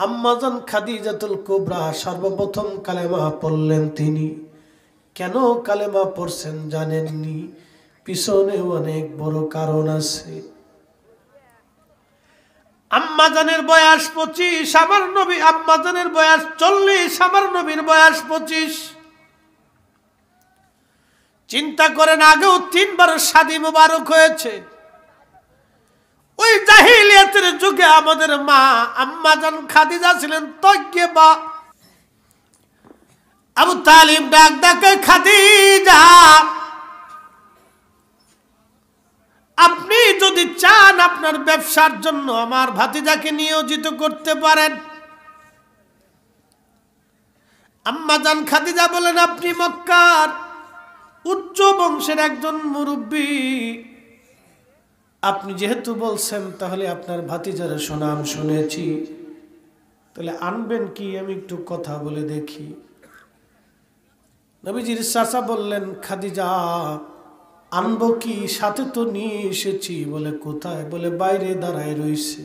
আম্মাজান খাদিজাতুল কুবরা সর্বপ্রথম কালেমা পড়লেন তিনি। কেন কালেমা পড়ছেন জানেননি? পিছনে অনেক বড় কারণ আছে। আম্মাজানের বয়স 25, আমার নবী আম্মাজানের বয়স 40, আমার নবীর বয়স 25। চিন্তা করেন, আগেও 3 বার শাদী মুবারক হয়েছে। ওই জাহিলিয়াতের যুগে আমাদের মা আম্মাজান খাদিজা ছিলেন তয়্যিবা। আবু তালিব ডাক ডাকে, খাদিজা আপনি যদি চান আপনার ব্যবসার জন্য আমার ভাতিজাকে নিয়োজিত করতে পারেন। আম্মাজান খাদিজা বলেন, আপনি মক্কার উচ্চ বংশের একজন মুরব্বী, আপনি যেহেতু বলছেন তাহলে আপনার ভাতিজার সুনাম শুনেছি, তাহলে আনবেন কি? আমি একটু কথা বলে দেখি। নবীজির চাচা বললেন, খাদিজা আনবো কি? সাথে তো নিয়ে এসেছি। বলে কোথায়? বলে বাইরে দাঁড়ায় রইছে।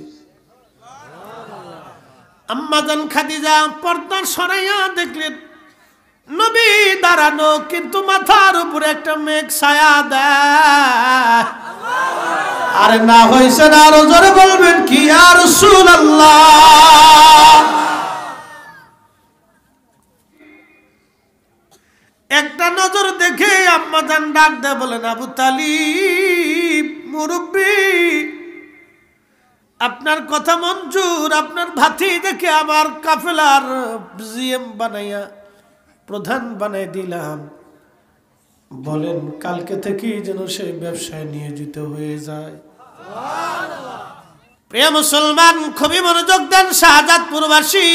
আম্মাজান খাদিজা পর্দা সরাইয়া দেখলেন নবী দাঁড়ানো, কিন্তু মাথার উপরে একটা মেঘ ছায়া দেয়। আরে না হইছে না, আরো জোরে বলবেন কি ইয়া রাসূলুল্লাহ। একটা নজর দেখে আম্মাজান ডাক দেয়, বলেন আবু তালিব মুরব্বী, আপনার কথা মঞ্জুর, আপনার ভাতিজাকে আমার কাফেলার জিএম বানাইয়া প্রধান বানাই দিলাম। বলেন কালকে থেকেই যেন সেই ব্যবসায় নিয়োজিত হয়ে যায়। প্রিয় মুসলমান, খুবই মনোযোগ দেন। শাহজাদপুরবাসী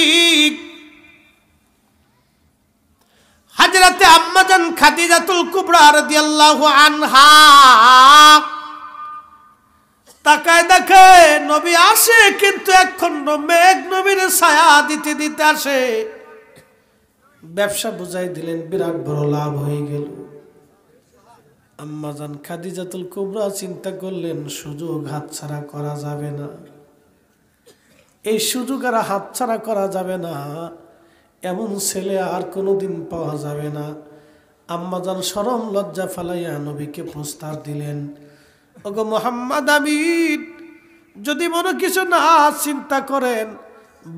হযরতে আম্মাজান খাদিজাতুল কুবরা রাদিয়াল্লাহু আনহা তাকায় দেখে নবী আসে, কিন্তু একখণ্ড মেঘ নবীর ছায়া দিতে দিতে আসে। ব্যবসা বুঝাই দিলেন, বিরাট বড় লাভ হয়ে গেল। আম্মাজান খাদিজাতুল কুবরা চিন্তা করলেন, সুযোগ হাতছাড়া করা যাবে না, এই সুযোগ আর হাতছাড়া করা যাবে না। এমন ছেলে আর কোনোদিন পাওয়া যাবে না। আম্মাজান শরম লজ্জা ফালাইয়া নবীকে প্রস্তাব দিলেন, ওগো মুহাম্মদ আমিন, যদি মনে কিছু না চিন্তা করেন,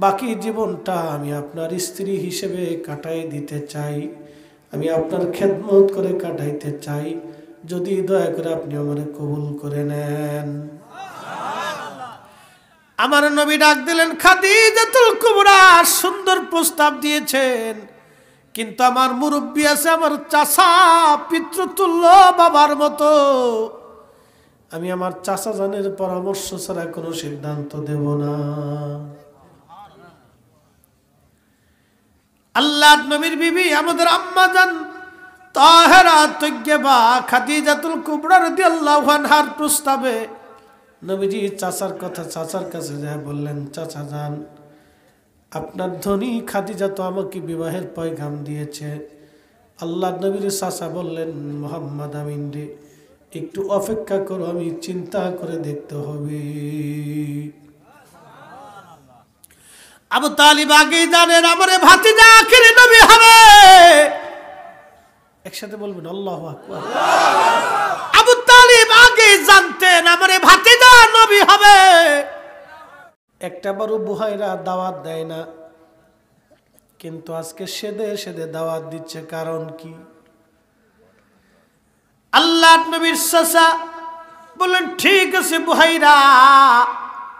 বাকি জীবনটা আমি আপনার স্ত্রী হিসেবে কাটাই দিতে চাই, আমি আপনার খেদমত করে কাটাইতে চাই, যদি দয়া করে আপনি আমারে কবুল করে নেন। আমার নবী ডাক দিলেন, খাদিজাতুল কুবরা সুন্দর প্রস্তাব দিয়েছেন, কিন্তু আমার মুরব্বী আছে, আমার চাচা, পিতৃতুল্য বাবার মতো, আমি আমার চাচা জানের পরামর্শ ছাড়া কোনো সিদ্ধান্ত দেব না। আল্লাহর নবীর বিবি আমাদের আম্মাজান তাহেরা তয়্যিবা খাদিজাতুল কুবরা রাদিয়াল্লাহু আনহার প্রস্তাবে নবীজি চাচার কথা চাচার কাছে যায় বললেন, চাচা যান, আপনার ধনী খাদিজা তো আমাকে বিবাহের পয়গাম দিয়েছে। আল্লাহর নবীর চাচা বললেন, মুহাম্মদ আমিন রে, একটু অপেক্ষা করো, আমি চিন্তা করে দেখতে হবে। আবু তালিব আগে জানেন আমারে ভাতিজা আখিরে নবী হবে। একসাথে বলবেন আল্লাহু আকবার। আবু তালিব আগে জানতেন আমারে ভাতিজা নবী হবে। একটা বারও বুহাইরা দাওয়াত দেয় না, কিন্তু আজকে সেদে সেদে দাওয়াত দিচ্ছে। কারণ কি? আল্লাহর নবীর চাচা বললেন, ঠিক আছে বুহাইরা,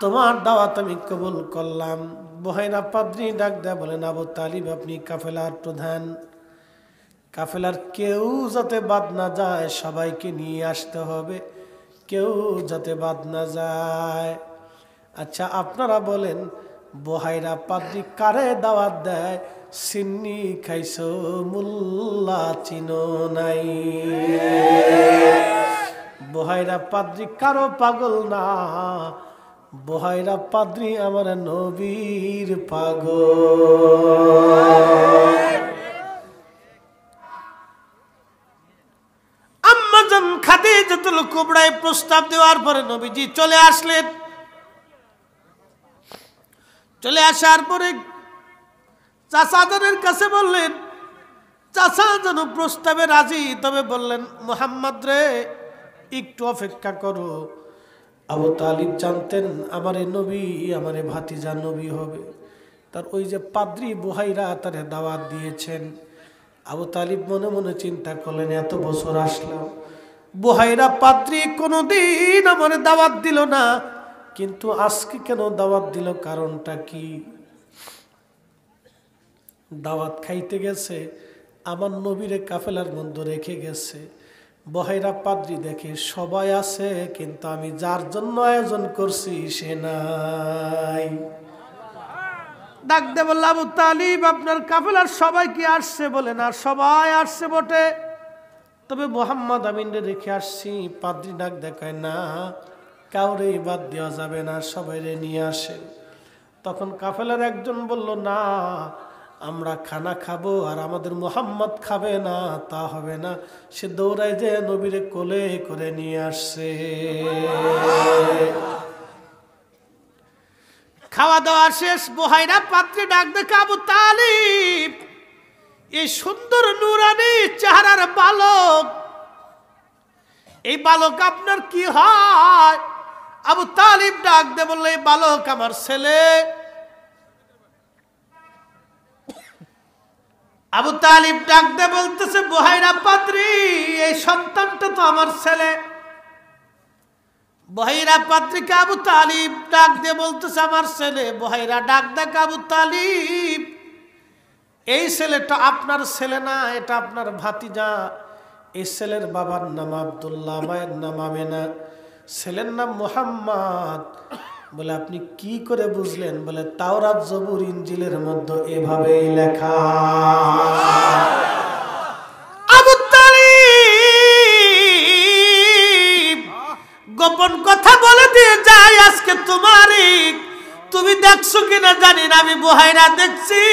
তোমার দাওয়াত আমি কবুল করলাম। বুহাইরা পাদ্রী ডাক দেয়া বলেন, আবু তালিব আপনি কাফেলার প্রধান, কাফেলার কেউ যাতে বাদ না যায়, সবাইকে নিয়ে আসতে হবে, কেউ যাতে বাদ না যায়। আচ্ছা আপনারা বলেন, বুহাইরা পাদ্রী কারে দাওয়াত দেয়? সিন্নি খাইছো মুল্লা চিনো নাই। বুহাইরা পাদ্রী কারো পাগল না, বুহাইরা পাদ্রী আমার নবীর পাগল। আম্মাজান খাদিজাতুল কুবরা প্রস্তাব দেওয়ার পরে নবীজি চলে আসলেন। চলে আসার পরে চাচাদের কাছে বললেন, চাচা যেন প্রস্তাবে রাজি, তবে বললেন মুহাম্মদ রে একটু অপেক্ষা করো। আবু তালিব জানতেন আমারে নবী, আমারে ভাতিজা নবী হবে। তার ওই যে পাদ্রী বুহাইরা তারে দাওয়াত দিয়েছেন। আবু তালিব মনে মনে চিন্তা করলেন, এত বছর আসলাম, বুহাইরা পাদ্রী কোনোদিন আমারে দাওয়াত দিল না, কিন্তু আজকে কেন দাওয়াত দিল, কারণটা কি? দাওয়াত খাইতে গেছে, আমার নবীরে কাফেলার মধ্যে রেখে গেছে। বহাইরা পাদ্রী দেখে সবাই আছে, কিন্তু আমি যার জন্য আয়োজন করছি সে নাই। ডাক দে বলল, আবু তালিব আপনার কাফেলার সবাই কি আসছে? বলে না, সবাই আসছে বটে, তবে মোহাম্মদ আমিনরে রেখে আসছি। পাদ্রী ডাক দেখায়, না কাউরে বাদ দেওয়া যাবে না, সবাইরে নিয়ে আসে। তখন কাফেলার একজন বলল, না আমরা খানা খাবো আর আমাদের মোহাম্মদ খাবে না, তা হবে না। সে দৌড়ায় যে নবীরে কোলে করে নিয়ে আসছে। খাওয়া দাওয়া শেষ, বুহাইরা পাত্রে ডাক দেখে, আবু তালিব এই সুন্দর নুরানি চেহারার বালক, এই বালক আপনার কি হয়? আবু তালিব ডাক দে বললে, এই বালক আমার ছেলে। আবু তালিব ডাক দে বলতেছে, বুহাইরা পাত্রী এই সন্তানটা তো আমার ছেলে। বুহাইরা পাত্রীকে আবু তালিব ডাক দিয়ে বলতেছে, আমার ছেলে। বুহাইরা ডাক দেখ, আবু তালিব এই ছেলেটা আপনার ছেলে না, এটা আপনার ভাতিজা। এই ছেলের বাবার নাম আব্দুল্লাহ, মায়ের নাম আমেনা, ছেলের নাম মুহাম্মদ। বলে আপনি কি করে বুঝলেন? বলে তাওরাত জবুর ইনজিলের মধ্যে এভাবেই লেখা। আবু তালিব গোপন কথা বলে দিয়ে যাই, আজকে তোমারই, তুমি দেখছো কিনা জানি না, আমি বুহাইরা দেখছি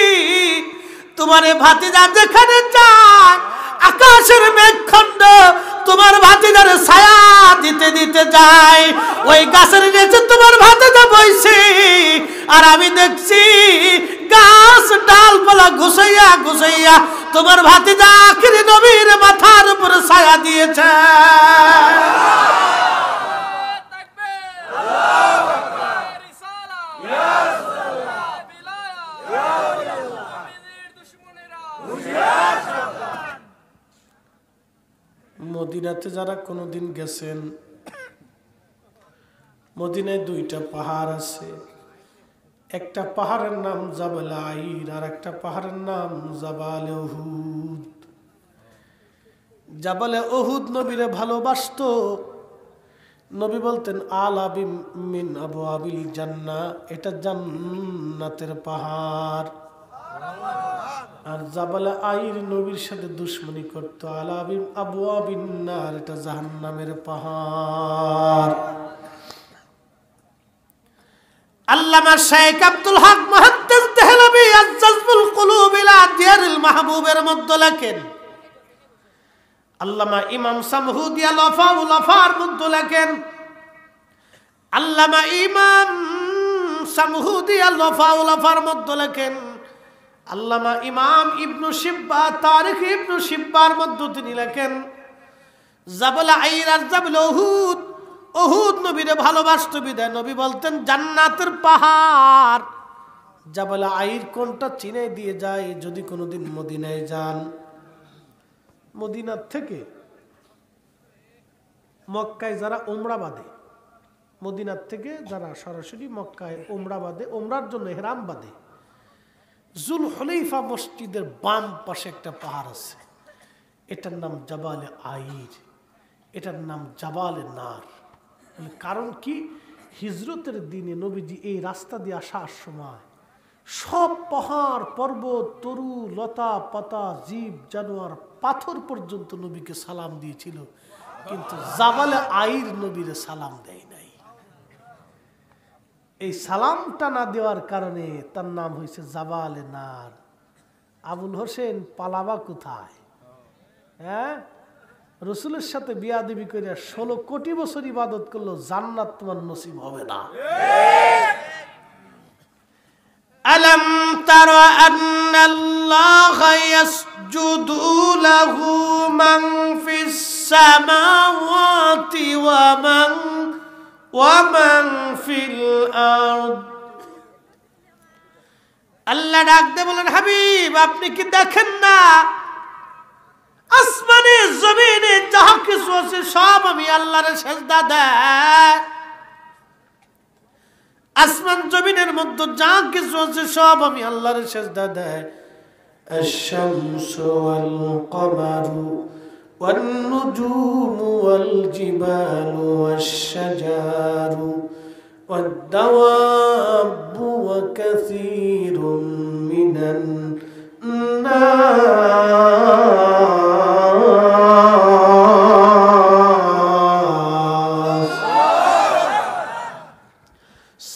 তোমার ভাতিজা যেখানে যায় আকাশের মেঘখণ্ড তোমার ভাতিজার ছায়া দিতে দিতে যায়। ওই গাছের নিচে তোমার ভাতিজা বইছে, আর আমি দেখছি গাছ ডালপালা ঘুষাইয়া ঘুষাইয়া তোমার ভাতিজা আখিরি নবীর মাথার উপরে ছায়া দিয়েছে। মদিনাতে যারা কোনোদিন গেছেন, মদিনায় দুইটা পাহাড় আছে। একটা পাহাড়ের নাম জাবাল আইর, আর একটা পাহাড়ের নাম জাবালে উহুদ। জাবালে উহুদ নবীরে ভালোবাসতো। নবী বলতেন, আল আবিম মিন আবু আবিল জান্নাহ, এটা জান্নাতের পাহাড়। আর জাবালে আইর নবীর সাথে দুশ্মনী করতো। আল আবিম আবু আবিন নার, এটা জাহান্নামের পাহাড়। আল্লামা শেখ আব্দুল হক মুহাদ্দিস দেহলভী আজ-জাযবুল কুলুব ইলা দিয়ারিল মাহবুবের মধ্যে লেখেন, আল্লামা ইমাম সামহুদি আল-ওয়াফাউল ওয়াফার মধ্যে লেখেন, আল্লামা ইমাম সামহুদি আল-ওয়াফাউল ওয়াফার মধ্যে লেখেন, আল্লামা ইমাম ইবনু শিব্বা তারিখ ইবনু শিব্বার মধ্যে তিনি লেখেন, জাবাল আইর আর জাবাল উহুদ, উহুদ নবীরে ভালোবাসতো বিদায় নবী বলতেন জান্নাতের পাহাড়। জাবাল আইর কোনটা চিনে দিয়ে যায় যদি কোনোদিন মদিনায় যান। মদিনার থেকে মক্কায় যারা উমরা বাঁধে, মদিনার থেকে যারা সরাসরি মক্কায় উমরা বাঁধে, উমরার জন্য ইহরাম বাঁধে, জুল হুলাইফা মসজিদের বাম পাশে একটা পাহাড় আছে, এটার নাম জাবালে আইর, এটার নাম জাবালে নার। কারণ কি? হিজরতের দিনে নবীজি এই রাস্তা দিয়ে আসার সময় সব পাহাড় পর্বত তরু লতা পাতা জীব জানোয়ার পাথর পর্যন্ত নবীকে সালাম দিয়েছিল, কিন্তু জাবালে আইর নবীরে সালাম দেয় নাই। এই সালামটা না দেওয়ার কারণে তার নাম হয়েছে জাবালে নার। আবুল হোসেন পালাবা কোথায়? হ্যাঁ, রসুলের সাথে বিয়াদবি করে 16 কোটি বছর ইবাদত করলো, জান্নাত তোমার নসিব হবে না। আলম তারা আন্নাল্লাহা ইয়াসজুদু লাহু মান ফিস সামাওয়াতি ওয়া মান ফিল আরদ। আল্লাহ ডাক দিয়ে বলেন, হাবিব আপনি কি দেখেন না আসমানে জমিনে যাহা কিছু আছে সব আমি আল্লাহর সেজদা দেয়। আসমান জমিনের মধ্যে যা কিছু আছে সব আমি আল্লাহর সেজদা দেয়। আশ-শামসু ওয়াল কমারু ওয়ান নুজুমু ওয়াল জিবালু ওয়াশ-শাজারু ওয়াদ-দাওয়াবু ওয়া কাসীরুম মিনান নাস।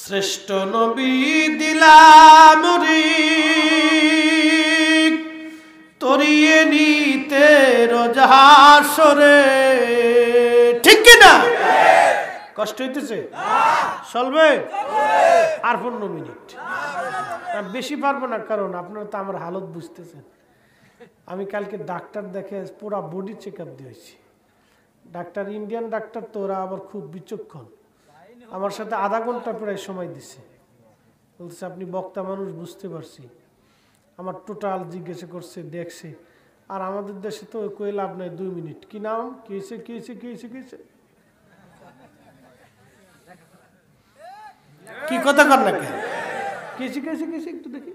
শ্রেষ্ঠ নবী দিলাম তরিয়ে নিতে রোজাহাসরে। ঠিক কিনা? কষ্ট হইতেছে? চলবে আর 15 মিনিট, বেশি পারবো না, কারণ আপনারা তো আমার হালত বুঝতেছেন। আমি কালকে ডাক্তার দেখে পুরা বডি চেক আপ দিয়েছি। ডাক্তার ইন্ডিয়ান ডাক্তার, তো ওরা আবার খুব বিচক্ষণ। আমার সাথে আধা ঘন্টা প্রায় সময় দিছে। বলছে আপনি বক্তা মানুষ, বুঝতে পারছি। আমার টোটাল জিজ্ঞাসা করছে, দেখছে। আর আমাদের দেশে তো কই লাভ নাই, 2 মিনিট। কি নাম, কি হয়েছে, কি হয়েছে, কি হয়েছে, কি হয়েছে, কি কথা কর না কেন, কি হয়েছে, কি হয়েছে, কি হয়েছে, একটু দেখি।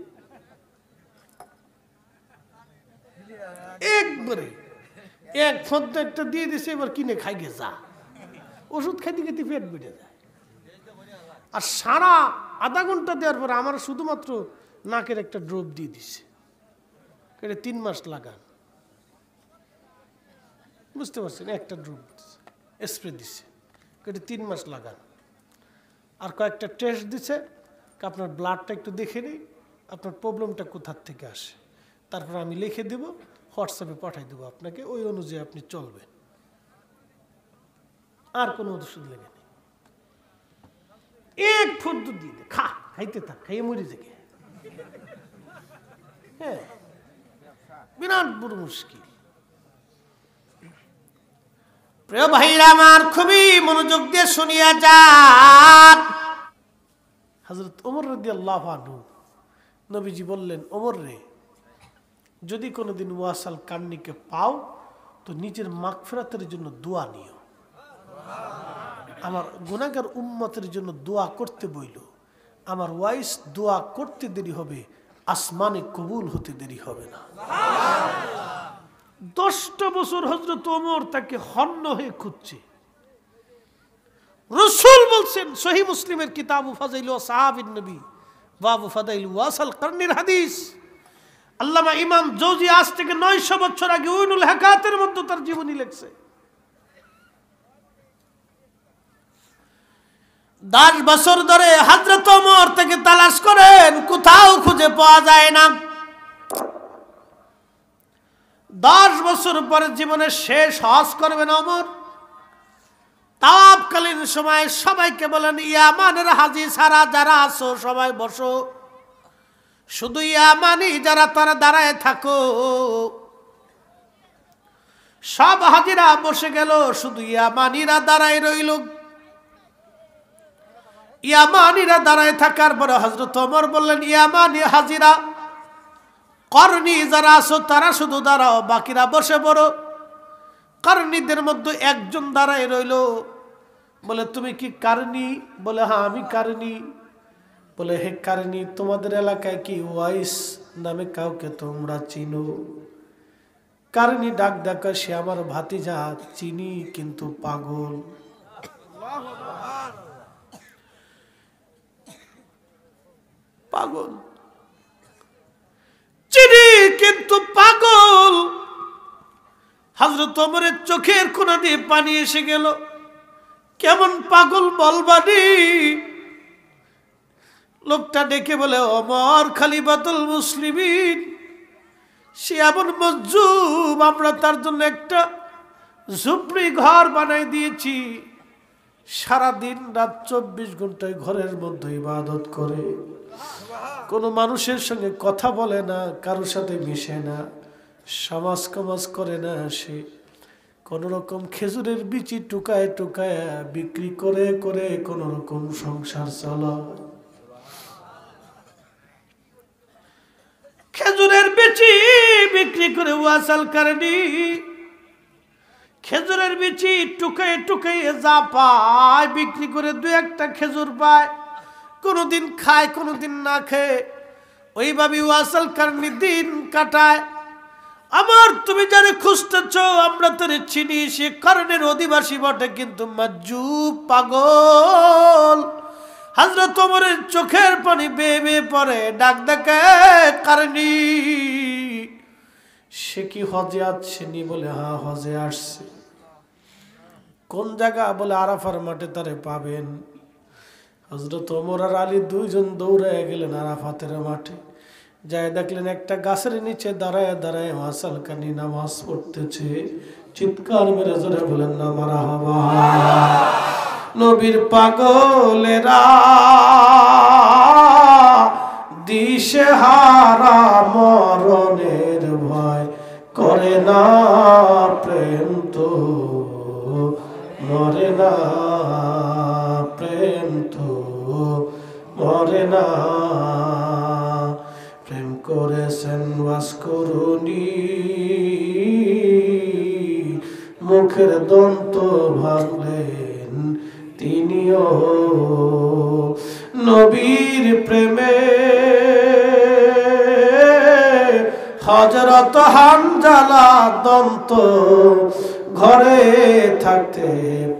একবারে এক ফদ্দ একটা দিয়ে দিছে, এবার কিনে খাই গে যা। ওষুধ খাইতে খেতে পেট বেড়ে যায়। আর সারা আধা ঘন্টা দেওয়ার পর আমার শুধুমাত্র নাকের একটা ড্রপ দিয়ে দিছে। 3 মাস লাগান, বুঝতে পারছেন? একটা ড্রপ স্প্রে দিছে, 3 মাস লাগান। আর কয়েকটা টেস্ট দিছে, আপনার ব্লাডটা একটু দেখে নিই, আপনার প্রবলেমটা কোথার থেকে আসে। তারপর আমি লিখে দেব, হোয়াটসঅ্যাপে পাঠিয়ে দেবো আপনাকে, ওই অনুযায়ী আপনি চলবেন। আর কোনো ওষুধ লেগে নেই। এক ফদ্দ দিয়ে দে, খা, খাইতে থাক, খাইয়ে মরি থেকে। হ্যাঁ, বিরাট বড় মুশকিল। প্রিয় ভাইরা আমার, খুবই মনোযোগ দিয়ে শুনিয়া যান। হযরত ওমর রাদিয়াল্লাহু আনহু, নবীজি বললেন, ওমর রে, যদি কোনোদিন ওয়াসাল কান্নিকে পাও তো নিজের মাগফিরাতের জন্য দোয়া নিও। আমার গুনাহগার উম্মতের জন্য দোয়া করতে বইল। আমার ওয়াইস দোয়া করতে দেরি হবে, আসমানে কবুল হতে দেরি হবে না। 10টা বছর হযরত ওমর তাকে হন্য হয়ে খুঁজছে। রাসূল বলছেন, সহিহ মুসলিমের কিতাবু ফাযাইলু আসহাবিন নবী বাবু ফাদাইলু ওয়াসাল কারনির হাদিস। আল্লামা ইমাম জৌজি আজ থেকে 900 বছর আগে উইনুল হাকাতের মধ্যে তার জীবনী লিখছে। 10 বছর ধরে হযরত ওমর থেকে তালাশ করেন, কোথাও খুঁজে পাওয়া যায় না। 10 বছর পরে জীবনের শেষ হজ করবেন ওমর। তাওয়াফকালীন সময় সবাইকে বলেন, ইয়ামানের হাজী ছাড়া যারা আছো সবাই বসো, শুধু ইয়ামানি যারা তারা দাঁড়ায় থাকো। সব হাজিরা বসে গেল, শুধু ইয়ামানিরা দাঁড়ায় রইল। ইয়ামানিরা দাঁড়ায় থাকার পরে হযরত ওমর বললেন, ইয়ামানি হাজিরা করনি যারা আছো তারা শুধু দাঁড়াও, বাকিরা বসে পড়ো। করনিদের মধ্যে একজন দাঁড়ায় রইল। বলে, তুমি কি কারনি? বলে, হ্যাঁ আমি কারনি। বলে, হে কারনি, তোমাদের এলাকায় কি ওয়াইস নামে কাউকে তোমরা চিনো? কারনি ডাক ডাকা, সে আমার ভাতিজা, চিনি কিন্তু পাগল। পাগল চিনি কিন্তু পাগল। হযরত ওমরের চোখের কোণা দিয়ে পানি এসে গেল। কেমন পাগল বলবানি? লোকটা ডেকে বলে, ওমর খলিফাতুল মুসলিমিন, সে এমন মজজুম, আমরা তার জন্য একটা ঝুপড়ি ঘর বানাই দিয়েছি। সারাদিন রাত 24 ঘন্টায় ঘরের মধ্যে ইবাদত করে। কোনো মানুষের সঙ্গে কথা বলে না, কারোর সাথে মিশে না, সমাজ কমাজ করে না, সে কোন রকম খেজুরের বিচি টুকায় টুকায় বিক্রি করে করে কোন রকম সংসার চালায়। খেজুরের বিচি বিক্রি করে ওয়াসাল কারণী খেজুরের বিচি টুকায় টুকায় যা পায় বিক্রি করে দু একটা খেজুর পায়, কোনোদিন খায় কোনোদিন না খায়, ওইভাবে ওয়াসাল কারণী দিন কাটায়। আমার তুমি যারে খুঁজতেছ আমরা তোরে চিনি, সে কারণের অধিবাসী বটে কিন্তু মাজুব পাগল। হযরত ওমরের চোখের পানি বেয়ে বেয়ে পড়ে, ডাক ডাকে কারণী সে কি হজে আসছেনি? বলে হ্যাঁ হজে আসছে। কোন জায়গা? বলে আরাফার মাঠে তারে পাবেন। হযরত ওমর আর আলী দুইজন দৌড়ায় গেলেন আরাফাতের মাঠে, যায় দেখলেন একটা গাছের নিচে দাঁড়ায় দাঁড়ায় ওয়াসাল কারণী নামাজ পড়তেছে। চিৎকার মেরে জোরে বলেন না মারহাবা। নবীর পাগলেরা দিশেহারা মরণের ভয় করে না, প্রেম তো মরে না, প্রেম তো মরে না। প্রেম করেছেন ভাস্করুনি, মুখের দন্ত ভাঙলেন তিনিও। নবীর প্রেমে হযরত হানজালা দন্ত ঘরে থাকতে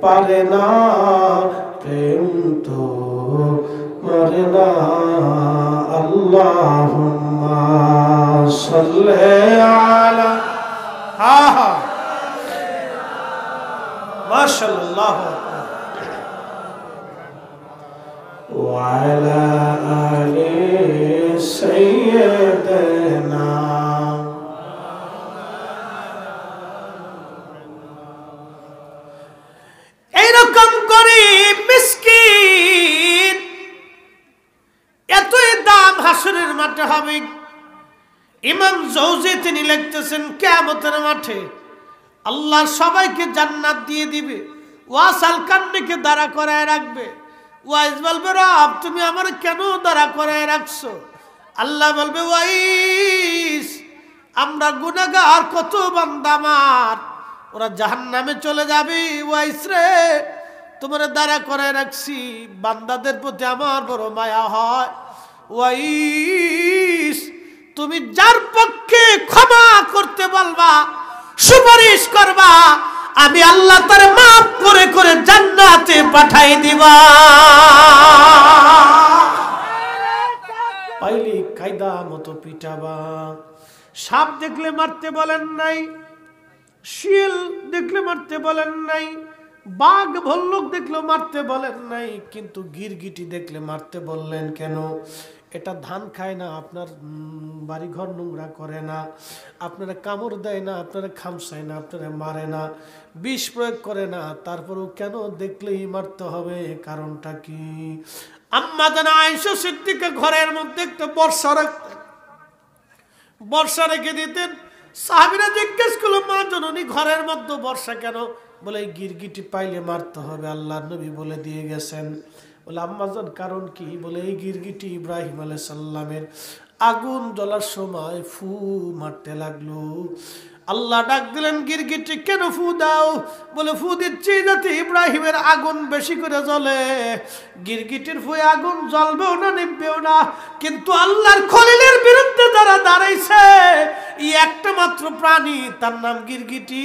পারে না, প্রেম তো মরে না। আল্লাহুম্মা সাল্লি আলা মাশাআল্লাহ ওয়া আলা আলি সাইয়্যিদিনা। এইরকম গরীব মিসকিন এতই দাম হাসরের মাঠে হবে। ইমাম জৌজি তিনি লিখতেছেন কিয়ামতের মাঠে আল্লাহ সবাইকে জান্নাত দিয়ে দিবে, ওয়াসাল কারণীকে দাঁড়া করায় রাখবে। ওয়াইস বলবে রব তুমি আমার কেন দাঁড়া করায় রাখছো? আল্লাহ বলবে ওয়াইস আমরা গুনাহগার, কত বান্দা আমার ওরা জাহান্নামে চলে যাবে। ওয়াইস রে তোমার দাঁড়া করায় রাখছি, বান্দাদের প্রতি আমার বড় মায়া হয়। ওয়াইস তুমি যার পক্ষে ক্ষমা করতে বলবা, সুপারিশ করবা, আমি আল্লাহ তারে মাফ করে করে জান্নাতে পাঠাই দিবা। পাইলি কায়দা মতো পিটাবা। সাপ দেখলে মারতে বলেন নাই, শিয়াল দেখলে মারতে বলেন নাই, বাঘ ভল্লুক দেখলে মারতে বলেন নাই, কিন্তু গিরগিটি দেখলে মারতে বললেন কেন? এটা ধান খায় না, আপনার বাড়িঘর নোংরা করে না, আপনারা কামড় দেয় না, আপনারা খামসায় না, আপনারা মারে না, বিষ প্রয়োগ করে না, তারপরেও কেন দেখলেই মারতে হবে? কারণটা কি? আম্মা জানা আয়েশা সিদ্দিকা ঘরের মধ্যে একটা বর্ষা রেখে দিতেন। সাহাবীরা জিজ্ঞেস করলো মা জননী ঘরের মধ্যে বর্ষা কেন? বলে গিরগিটি পাইলে মারতে হবে, আল্লাহর নবী বলে দিয়ে গেছেন। বলে আম্মাজান কারণ কি? বলে এই গিরগিটি ইব্রাহিম আলাইহিস সালামের আগুন জ্বলার সময় ফু মারতে লাগলো। আল্লাহ ডাক দিলেন গিরগিটি কেন ফু দাও? বলে ফু দিচ্ছি যাতে ইব্রাহিমের আগুন বেশি করে জ্বলে। গিরগিটির ফুয়ে আগুন জ্বলবেও না নিভবেও না, কিন্তু আল্লাহর খলিলের বিরুদ্ধে যারা দাঁড়াইছে এই একটা মাত্র প্রাণী, তার নাম গিরগিটি।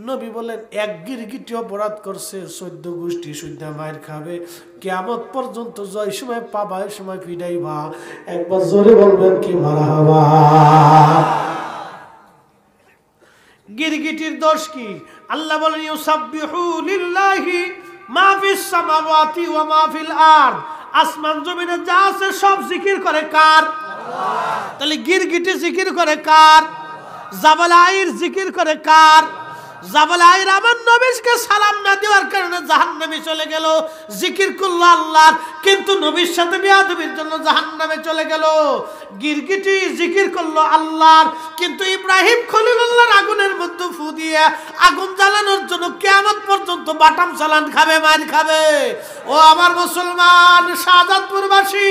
নবী বলেন এক গিরগিটি অপরাধ করছে 14 গোষ্ঠী সুদ্ধা মায়ের খাবে। কিয়ামত পর্যন্ত জয় সময় পাবা এই সময় ফিরাইবা। একবার জোরে বলবেন কি মারহাবা। গিরগিটির দোষ কি? আল্লাহ বলেন ইউসাব্বিহু লিল্লাহি মা ফিস সামাওয়াতি ওয়া মা ফিল আরদ। আসমান জমিনে যা আছে সব জিকির করে কার? আল্লাহ। তাহলে গিরগিটি জিকির করে কার? জাবাল আইর জিকির করে কার? জাবাল আইর আমার নবীকে সালাম না দেওয়ার কারণে জাহান্নামে চলে গেল, জিকির করলো আল্লাহর কিন্তু নবীর সাথে বেয়াদবির জন্য জাহান্নামে চলে গেল। গিরগিটি জিকির করলো আল্লাহর কিন্তু ইব্রাহিম খলিলুল্লাহর আগুনের মধ্যে ফু দিয়ে আগুন জ্বালানোর জন্য কিয়ামত পর্যন্ত বাটাম চালান খাবে, মার খাবে। ও আমার মুসলমান শাহজাদপুরবাসী,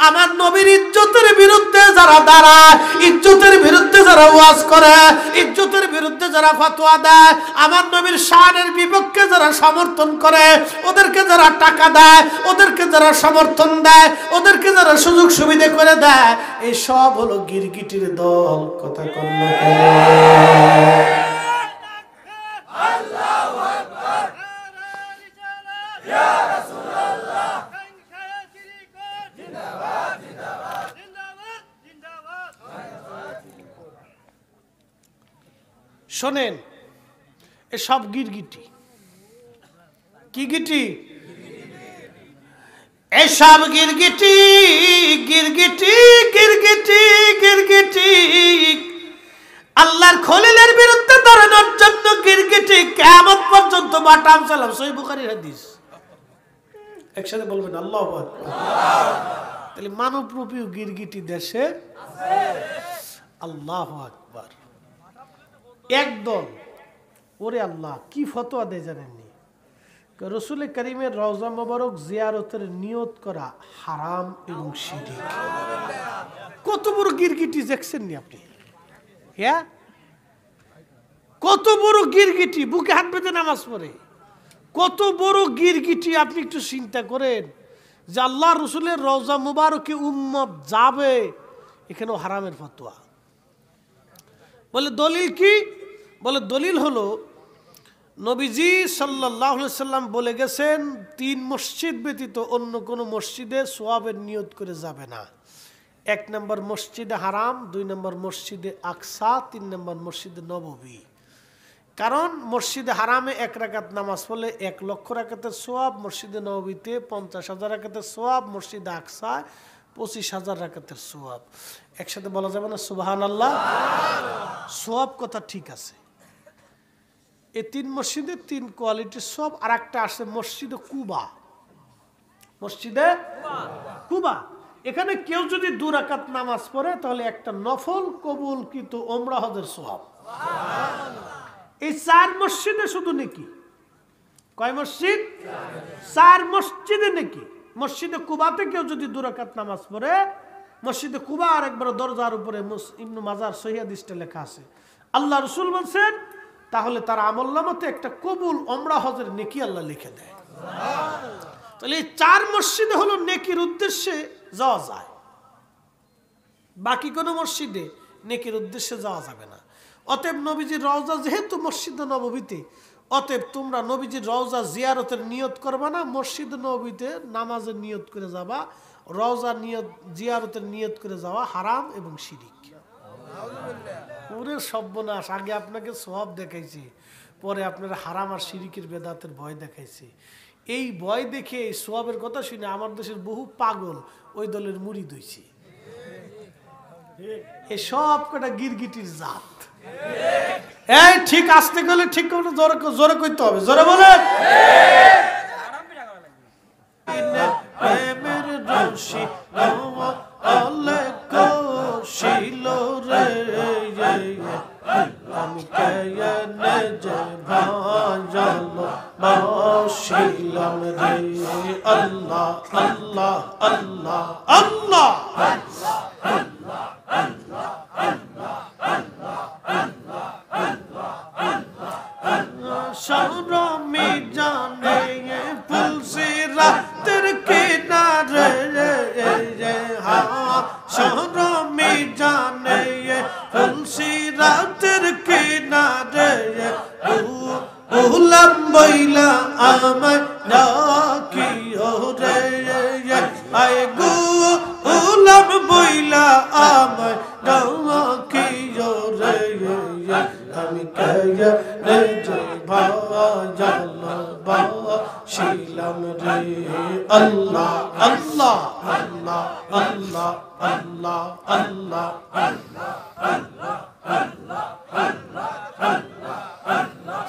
আমার নবীর ইজ্জতের বিরুদ্ধে যারা দাঁড়ায়, ইজ্জতের বিরুদ্ধে যারা ওয়াজ করে, ইজ্জতের বিরুদ্ধে যারা ফতোয়া দেয়, আমার নবীর শানের বিপক্ষে যারা সমর্থন করে, ওদেরকে যারা টাকা দেয়, ওদেরকে যারা সমর্থন দেয়, ওদেরকে যারা সুযোগ সুবিধা করে দেয়, এই সব হলো গিরগিটির দল। কথা কন না কেন? শোনেন, এসব গিরগিটি। কি গিটি? এসব গিরগিটি, গিরগিটি, গিরগিটি, গিরগিটি আল্লাহর খলিলের বিরুদ্ধে দাঁড়ানোর জন্য গিরগিটি কিয়ামত পর্যন্ত বাটাম চালাম। সহিহ বুখারীর হাদিস। একসাথে বলবেন আল্লাহু আকবার। তাহলে মানবরূপী গিরগিটি দেশে আছে। আল্লাহু আকবার। একদল, ওরে আল্লাহ কি ফতোয়া দেয় জানেননি? রসুল করিমের রওজা মোবারক জিয়ারতের নিয়ত করা হারাম এবং শিরক। কত বড় গিরগিটি দেখছেন নি আপনি? হ্যাঁ, কত বড় গিরগিটি বুকে হাত বেঁধে নামাজ পড়ে। কত বড় গিরগিটি আপনি একটু চিন্তা করেন যে আল্লাহ রসুলের রওজা মোবারকে উম্মত যাবে, এখানেও হারামের ফতোয়া। বলে দলিল কি? বলে দলিল হলো নবীজি সাল্লাল্লাহু আলাইহি সাল্লাম বলে গেছেন, 3 মসজিদ ব্যতীত অন্য কোনো মসজিদে সোয়াবের নিয়ত করে যাবে না। 1 নম্বর মসজিদে হারাম, 2 নম্বর মসজিদে আকসা, 3 নম্বর মসজিদে নববী। কারণ মসজিদে হারামে 1 রাকাত নামাজ পড়লে 1 লক্ষ রাকাতের সোয়াব, মসজিদে নববীতে 50,000 রাকাতের সোয়াব, মসজিদে আকসায় 25,000 রাকাতের সোয়াব। একসাথে বলা যাবে না সুবহানাল্লাহ? সোয়াব কথা ঠিক আছে। এই 3 মসজিদে 3 কোয়ালিটির সব। আর একটা আসে মসজিদে কুবা। মসজিদে কুবা, এখানে কেউ যদি 2 রাকাত নামাজ পড়ে তাহলে একটা নফল কবুল কিন্তু ওমরা হজের সওয়াব। এই 4 মসজিদে শুধু নেকি। কয় মসজিদ? 4 মসজিদে নেকি। মসজিদে কুবাতে কেউ যদি 2 রাকাত নামাজ পড়ে, মসজিদে কুবা আর একবার দরজার উপরে ইবনে মাজার সহিহ হাদিসটা লেখা আছে, আল্লাহ রাসূল বলেন তাহলে তার আমলনামাতে একটা কবুল ওমরা হজের নেকি আল্লাহ লিখে দেয়। তাহলে এই 4 মসজিদে হলো নেকির উদ্দেশ্যে যাওয়া যায়, বাকি কোনো মসজিদে নেকির উদ্দেশ্যে যাওয়া যাবে না। অতএব নবীজির রওজা যেহেতু মসজিদে নববীতে, অতএব তোমরা নবীজির রওজা জিয়ারতের নিয়ত করবা না, মসজিদে নববীতে নামাজের নিয়ত করে যাবা। রওজা নিয়ত জিয়ারতের নিয়ত করে যাওয়া হারাম এবং শিরিক। ওরে সর্বনাশ, আগে আপনাকে সওয়াব দেখাইছি, পরে আপনারা হারাম আর শিরিকের বেদাতের ভয় দেখাইছি। এই ভয় দেখে এই সওয়াবের কথা শুনে আমার দেশের বহু পাগল ওই দলের মুরিদ হইছে। এই সব কটা গিরগিটির জাত। এই ঠিক আসতে গেলে ঠিক করে জোরে কইতে হবে। জোরে বলে প্রেমের রশি শিল রে আমি কেনে যে ভাজালো বাসিলাম রে। আল্লাহ আল্লাহ আল্লাহ আল্লাহ শরমি জানে ফুলসি রাতের কিনারে, শরমি জানে ফুলসি রাতের কিনারে, উলাম বইলা আমায় ডাকিও রে, আয় গো উলাম বইলা আমায় ডাকিও রে, আমি কেয়া রে যে ভাজালো বাসিলাম রে। আল্লাহ আল্লাহ আল্লাহ আল্লাহ আল্লাহ আল্লাহ আল্লাহ আল্লাহ আল্লাহ আল্লাহ আল্লাহ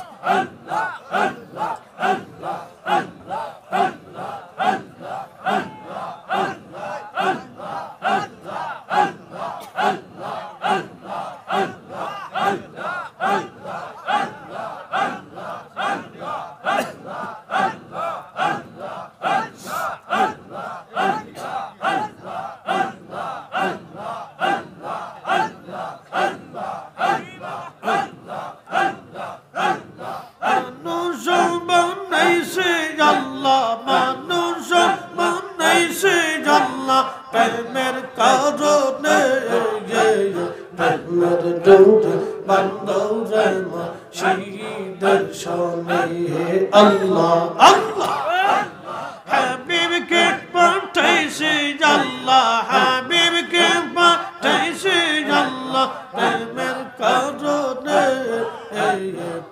প্রেমের ডোরে বাঁধো রে মুর্শিদের সনে আল্লাহ আল্লাহ হাবিবকে পাঠাইছে আল্লাহ হাবিবকে পাঠাইছে আল্লাহ প্রেমের কারণে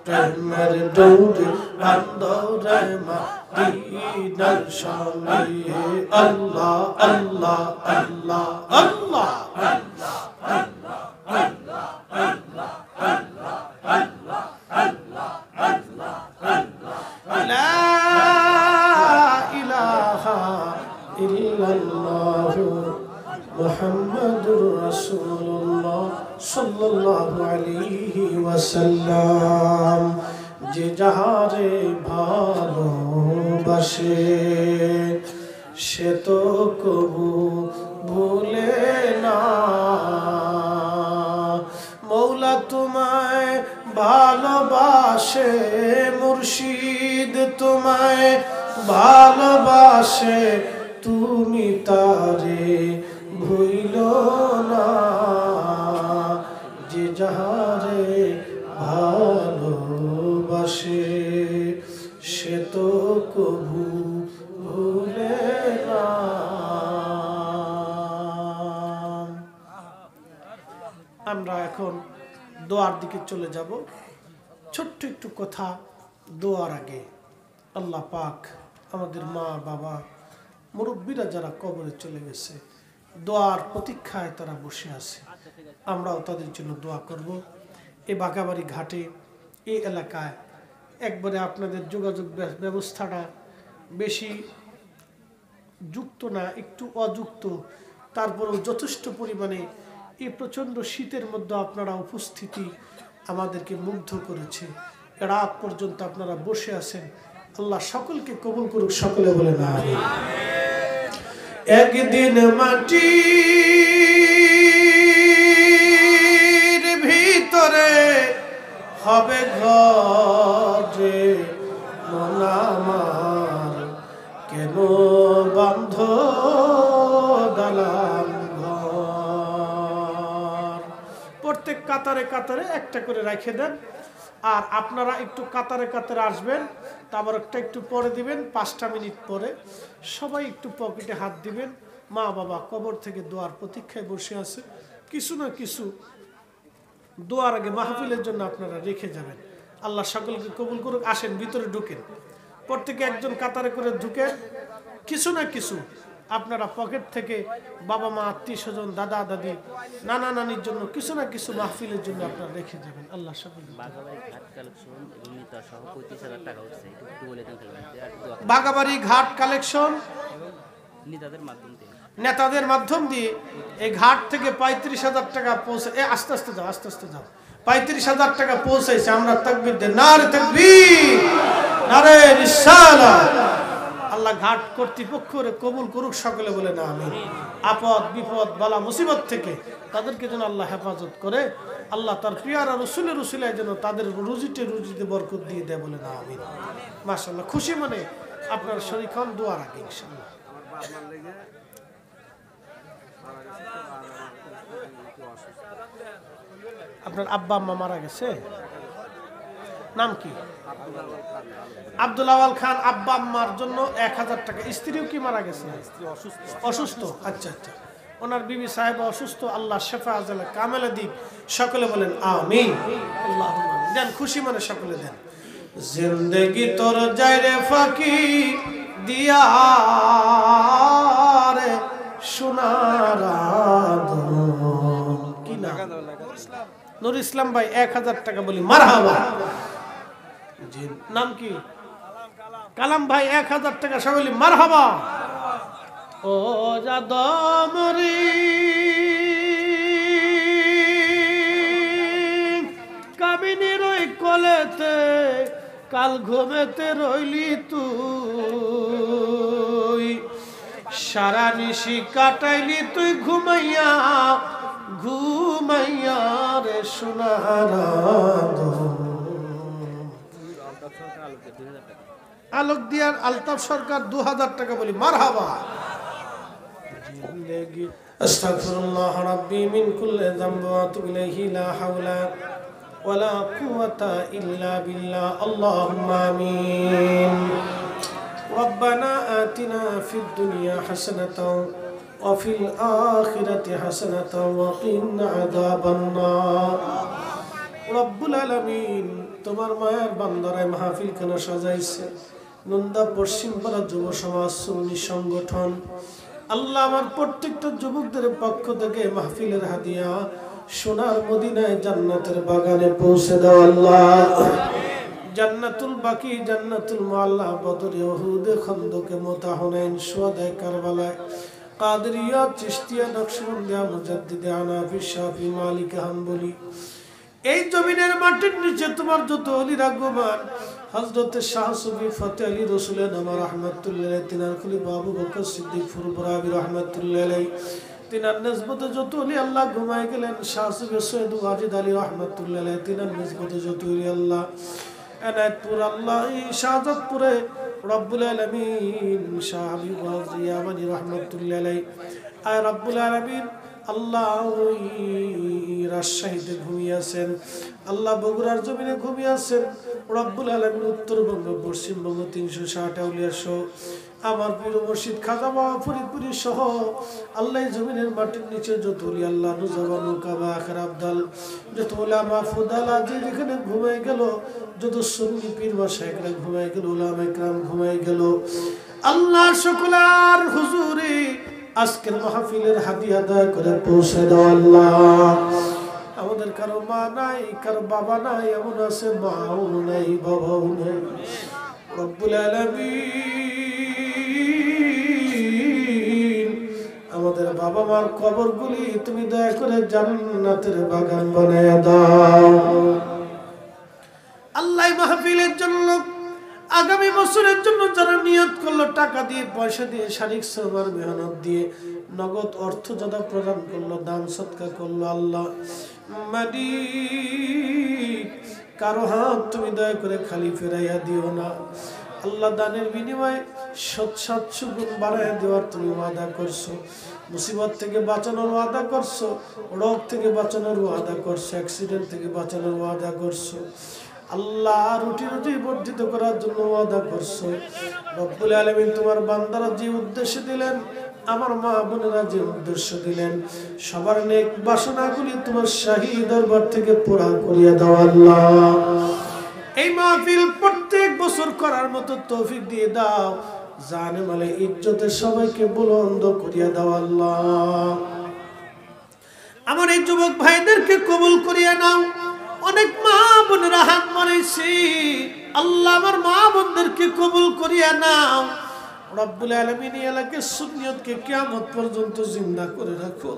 প্রেমের ডোরে বাঁধো রে মদিনার সনে আল্লাহ আল্লাহ আল্লাহ আল্লাহ মুহাম্মাদুর রাসূলুল্লাহ সাল্লাল্লাহু আলাইহি ওয়াসাল্লাম যে যাহারে ভালোবাসে সে তো কবু ভুলে না মৌলা তোমায় ভালোবাসে মুর্শিদ তোমায় ভালোবাসে তুমি তারে ভুইলো না যে যাহারে ভালোবাসে সে তো কবু ভুলে না আমরা এখন দোয়ার দিকে চলে যাব ছোট্ট একটু কথা দোয়ার আগে আল্লাহ পাক আমাদের মা বাবা মুরব্বীরা যারা কবরে চলে গেছে দোয়ার প্রতীক্ষায় তারা বসে আছে আমরাও তাদের জন্য দোয়া করব এই বাঘাবাড়ি ঘাটে এই এলাকায় একবারে আপনাদের যোগাযোগ ব্যবস্থাটা বেশি যুক্ত না একটু অযুক্ত তারপরেও যথেষ্ট পরিমাণে এই প্রচণ্ড শীতের মধ্যে আপনারা উপস্থিতি আমাদেরকে মুগ্ধ করেছে রাত পর্যন্ত আপনারা বসে আছেন আল্লাহ সকলকে কবুল করুক সকলে বলে না একদিন মাটির ভিতরে হবে ঘরে মন আমার কেন বন্ধ দালান ঘর প্রত্যেক কাতারে কাতারে একটা করে রেখে দেন আর আপনারা একটু কাতারে কাতারে আসবেন তারপর একটা একটু পরে দিবেন 5টা মিনিট পরে সবাই একটু পকেটে হাত দিবেন মা বাবা কবর থেকে দোয়ার প্রতীক্ষায় বসে আছে কিছু না কিছু দোয়ার আগে মাহফিলের জন্য আপনারা রেখে যাবেন আল্লাহ সকলকে কবুল করুক আসেন ভিতরে ঢুকেন প্রত্যেকে একজন কাতারে করে ঢুকেন কিছু না কিছু আপনারা পকেট থেকে বাবা মা আত্মীয় স্বজন দাদা দাদি নানা নানির জন্য কিছু না কিছু মাহফিলের জন্য আপনারা রেখে যাবেন আল্লাহ সকলকে বাগাবাড়ি ঘাট কালেকশন নেতাদের মাধ্যম দিয়ে এই ঘাট থেকে 35,000 টাকা পৌঁছে আস্তে আস্তে যাও 35,000 টাকা পৌঁছাইছে আমরা তাকবীর দেন নারে তাকবীর নারে রিসালাত আল্লাহ ঘাট কর্তৃপক্ষরে কবুল করুক সকলে বলে না আমিন আপদ বিপদ বালা মুসিবত থেকে তাদেরকে যেন আল্লাহ হেফাজত করে আল্লাহ তার প্রিয়ারা রসুলের উসিলায় যেন তাদের রুজিতে বরকত দিয়ে দেয় বলে না আমিন মাশাআল্লাহ খুশি মনে আপনার শরীর খান দোয়া রাখি ইনশাআল্লাহ আপনার আব্বা আম্মা মারা গেছে নাম কি আব্দুল আওয়াল খান আব্বা আম্মার জন্য 1000 টাকা স্ত্রীও কি মারা গেছে অসুস্থ আচ্ছা আচ্ছা ওনার বিবি সাহেব অসুস্থ আল্লাহ শিফা আজল কামেলা দিক সকলে বলেন আমিন আল্লাহুম্মা দেন খুশি মনে সকলে দেন জিন্দেগি তোর যায় রে ফাকি দিয়া রে সোনার কি না নূর ইসলাম ভাই 1000 টাকা বলি মারহাবা জি নাম কি কালাম ভাই 1000 টাকা সবাই বলি মারহাবা ও জাদমরি কামিনীর ওই কোলেতে কাল ঘুমেতে রইলি তুই সারা নিশি কাটাইলি তুই ঘুমাইয়া ঘুমাইয়া রে সোনার আলোক দিয়ার আলতাফ সরকার 2000 টাকা বলি মারহাবা জিন্দেগি আস্তাগফিরুল্লাহ রাব্বি মিন কুল্লি যামবি ওয়া আতুবু ইলাইহি লা হাওলা ওয়ালা কুওয়াতা ইল্লা বিল্লাহ আল্লাহুম্মা আমিন রব্বানা আতিনা ফিদ দুনিয়া হাসানাতাও ওয়া ফিল আখিরাতি হাসানাতাও ওয়া কিনা আযাবান নার রব্বুল আলামিন তোমার মায়ার বান্দারা মাহফিল কেন সাজাইছে নন্দা পশ্চিমপাড়া যুব সমাজ সুন্নি সংগঠন আল্লাহ আমার প্রত্যেকটা যুবকদের পক্ষ থেকে মাহফিলের হাদিয়া সোনার মদিনায় জান্নাতের বাগানে পৌঁছে দাও আল্লাহ জান্নাতুল বাকি জান্নাতুল মুআল্লা বদরে উহুদে খন্দকে মোতা হুনাইন শুহাদায়ে কারবালায় কাদরিয়া চিশতিয়া নকশবন্দিয়া মুজাদ্দিদে হানাফি শাফি মালিক হাম্বলি এই জমিনের মাটির নিচে তোমার যত ওলিরা গুমান হযরতে শাহ সুফি ফতে আলী রাসূলের নাম রাহমাতুল্লাহ আলাইহি তিনার খলিফা আবু বকর সিদ্দিক ফুরফুরাবি রাহমাতুল্লাহ আলাইহি তিনার নিসবতে যত ওলি আল্লাহ ঘুমায় গেলেন শাহ সুফি সৈয়দ ওয়াজিদ আলী রাহমাতুল্লাহ আলাইহি তিনার নিসবতে যত ওলি আল্লাহ এনায়েতপুর আল্লাহ শাহজাদপুরে রব্বুল আলামিন শাহ হাবিব ওয়াজিয়ামানি রাহমাতুল্লাহ আলাইহি আয় রব্বুল আলামিন আল্লাহ ওই রাজশাহীতে ঘুমিয়ে আছেন আল্লাহ বগুড়ার জমিনে ঘুমিয়ে আছেন রব্বুল আলামিন উত্তরবঙ্গ পশ্চিমবঙ্গ 360 আউলিয়া সহ আমার পীর মুর্শিদ খাজা বাবা ফরিদপুরি সহ আল্লাহ জমিনের মাটির নিচে যত ওলি আল্লাহ নুজাবানু কাবা আখির আবদাল যত উলামা ফুদালা যেখানে ঘুমিয়ে গেল যত সুন্নি পীর মাশায়েখরা ঘুমিয়ে গেল উলামা ইকরাম ঘুমিয়ে গেল আল্লাহ সকলার হুজুরে আজকের মাহফিলের হাদিয়া আদায় করে পৌঁছে দাও আল্লাহ আমাদের কারো মা নাই কারো বাবা নাই এমন আছে মাও নাই বাবাও নাই রব্বুল আলামিন আমাদের বাবা মার কবরগুলি তুমি দয়া করে জান্নাতের বাগান বানায়া দাও আল্লাহ মাহফিলের জন্য আগামী বছরের জন্য যারা নিয়ত করলো টাকা দিয়ে পয়সা দিয়ে শারীরিক শ্রমের মেহনত দিয়ে নগদ অর্থ যারা প্রদান করলো দান সদকা করলো আল্লাহ মালিক কারো হাত তুমি দয়া করে খালি ফেরাইয়া দিও না আল্লাহ দানের বিনিময়ে 700 গুণ বাড়াইয়া দেওয়ার তুমি ওয়াদা করছো মুসিবত থেকে বাঁচানোর ওয়াদা করছো রোগ থেকে বাঁচানোর ওয়াদা করছো অ্যাক্সিডেন্ট থেকে বাঁচানোর ওয়াদা করছো আল্লাহ রুটি রুটি বর্ধিত করার জন্য ওয়াদা করছো রব্বুল আলামিন তোমার বান্দারা যে উদ্দেশ্য দিলেন আমার মা বোনেরা যে উদ্দেশ্য দিলেন সবার নেক বাসনাগুলি তোমার শাহী দরবার থেকে পুরা করিয়া দাও আল্লাহ এই মাহফিল প্রত্যেক বছর করার মতো তৌফিক দিয়ে দাও জানে মালে ইজ্জতে সবাইকে বুলন্দ করিয়া দাও আল্লাহ আমার এই যুবক ভাইদেরকে কবুল করিয়া নাও অনেক মা বোনেরা হাত মারাইছি আল্লাহ আমার মা বোনদেরকে কবুল করিয়া নাও রব্বুল আলামিন এলাকে সুন্নিয়তকে কিয়ামত পর্যন্ত জিন্দা করে রাখো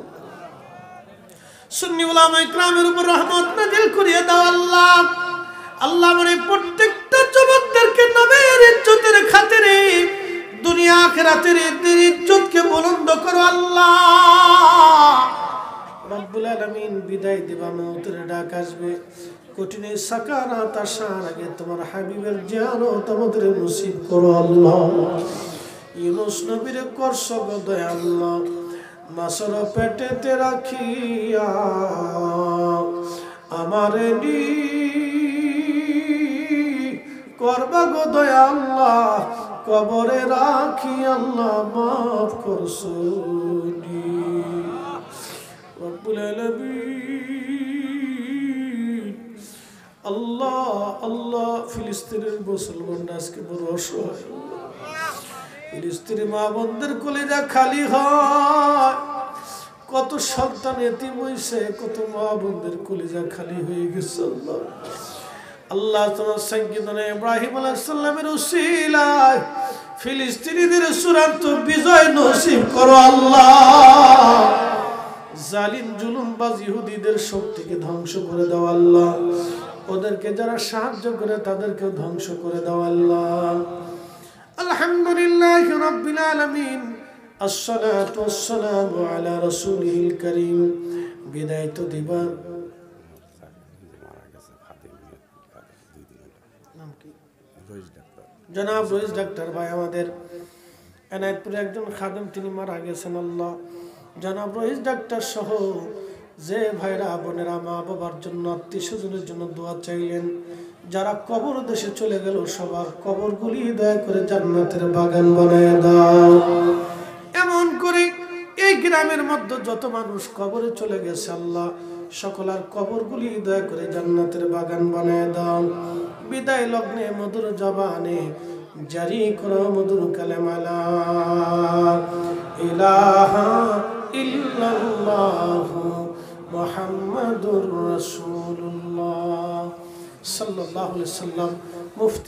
সুন্নি উলামা ইকরামের উপর রহমত নাযিল করিয়া দাও আল্লাহ আল্লাহ আমার প্রত্যেকটা যুবকদেরকে নবীর ইজ্জতের খাতিরে দুনিয়া আখিরাতের ইজ্জতকে বুলন্দ করো আল্লাহ রব্বুল আলামিন বিদায় দিবা মওতের ডাক আসবে কঠিন সাকারাত আসার আগে তোমার হাবিবের জিয়ারত আমাদের নসিব করো আল্লাহ ইউনুস নবীর করছো গো দয়া আল্লাহ মাসর পেটেতে রাখিয়া আমারে নি করবা গো দয়া আল্লাহ কবরে রাখি আল্লাহ মাফ করছো রব্বুল আলামিন আল্লাহ আল্লাহ ফিলিস্তিনের মুসলমানরা আজকে বড় অসহায় ফিলিস্তিনি মা বোনদের কলিজা খালি হয় কত সন্তান এতিম হইছে কত মা বোনদের কলিজা খালি হয়ে গেছে আল্লাহ আল্লাহ তোমার সাইয়্যিদনা ইব্রাহিম আলাইহিস সালামের উসিলায় ফিলিস্তিনিদের চূড়ান্ত বিজয় নসিব করো আল্লাহ জালিম জুলুমবাজ ইহুদিদের শক্তিকে ধ্বংস করে দাও আল্লাহ ওদেরকে যারা সাহায্য করে তাদেরকে ধ্বংস করে দাও আল্লাহ আলহামদুলিল্লাহি রাব্বিল আলামিন আসসালাতু ওয়াসসালামু আলা রাসূলিল কারীম বিদায় তো দিবা নাম কি জনাব রইস ডাক্তার ভাই আমাদের এনায়েতপুরে একজন খাদেম তিনি মারা গেছেন আল্লাহ জনাব রইস ডাক্তার সহ যে ভাইরা বোনেরা মা বাবার জন্য আত্মীয় স্বজনের জন্য দোয়া চাইলেন, যারা কবর দেশে চলে গেল সবার কবরগুলি দয়া করে জান্নাতের বাগান বানায় দাও। এমন করে এই গ্রামের মধ্যে যত মানুষ কবরে চলে গেছে আল্লাহ সকলের কবরগুলি দয়া করে জান্নাতের বাগান বানায় দাও। বিদায় লগ্নে মধুর জবানে জারি করো মধুর কালেমা লা ইলাহা ইল্লাল্লাহু মুহাম্মাদুর রাসূলুল্লাহ সাল্লাল্লাহু আলাইহি ওয়াসাল্লাম। মুফতি